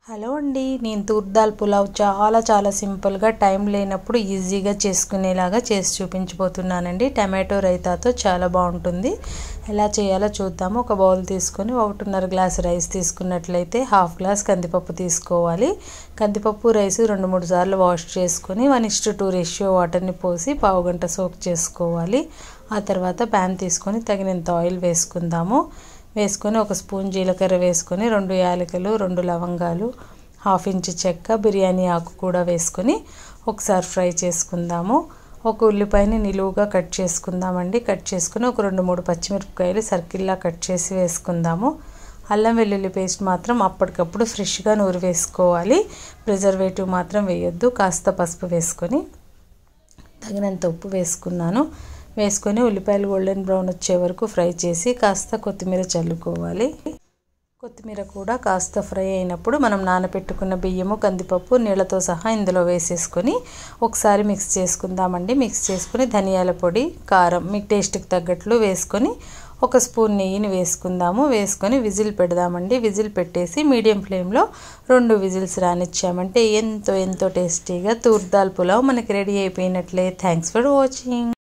Hello అండి, నేను తూర్ దాల్ పులావ్ చాలా సింపుల్గా టైం లేనప్పుడు ఈజీగా చేసుకునేలాగా చేసి చూపించబోతున్నానండి. టమాటో రైతాతో చాలా బాగుంటుంది. ఎలా చేయాలో చూద్దాము. ఒక బౌల్ తీసుకొని 1.5 గ్లాస్ రైస్ తీసుకున్నట్లయితే 1/2 గ్లాస్ కందిపప్పు తీసుకోవాలి. కందిపప్పు రైస్ 2-3 సార్లు వాష్ చేసుకొని 1:2 రేషియో వాటర్ని పోసి పావు గంట సోక్ చేసుకోవాలి. ఆ తర్వాత ప్యాన్ తీసుకొని తగినంత ఆయిల్ వేసుకొని 1 స్పూన్ జీలకర్ర వేసుకొని 2 యాలకులు 2 లవంగాలు 1/2 ఇంచు చెక్క బిర్యానీ ఆకు కూడా వేసుకొని ఒకసారి ఫ్రై చేసుకుందాము. ఒక ఉల్లిపాయని నిలువుగా కట్ చేసుకుందామండి. కట్ చేసుకుని ఒక 2-3 పచ్చిమిరపకాయలు సర్కిల్లా కట్ చేసి వేసుకుందాము. అల్లం వెల్లుల్లి పేస్ట్ మాత్రం అప్పటికప్పుడు ఫ్రెష్గా నూరి వేసుకోవాలి. ప్రిజర్వేటివ్ మాత్రం వేయొద్దు. కాస్త పసుపు వేసుకొని తగినంత ఉప్పు వేసుకొని ఉల్లిపాయలు గోల్డెన్ బ్రౌన్ వచ్చే వరకు ఫ్రై చేసి కాస్త కొత్తిమీర చల్లుకోవాలి. కొత్తిమీర కూడా కాస్త ఫ్రై అయినప్పుడు మనం నానబెట్టుకున్న బియ్యము కందిపప్పు నీళ్ళతో సహా ఇందులో వేసేసుకొని ఒకసారి మిక్స్ చేసుకుందామండి. మిక్స్ చేసుకుని ధనియాల పొడి కారం మీ టేస్ట్కి తగ్గట్లు వేసుకొని 1 స్పూన్ నెయ్యిని వేసుకొని విజిల్ పెడదామండి. విజిల్ పెట్టేసి మీడియం ఫ్లేమ్లో 2 విజిల్స్ రానిచ్చామంటే ఎంతో టేస్టీగా తూర్ దాల్ పులావ్ మనకి రెడీ అయిపోయినట్లే. Thanks for watching.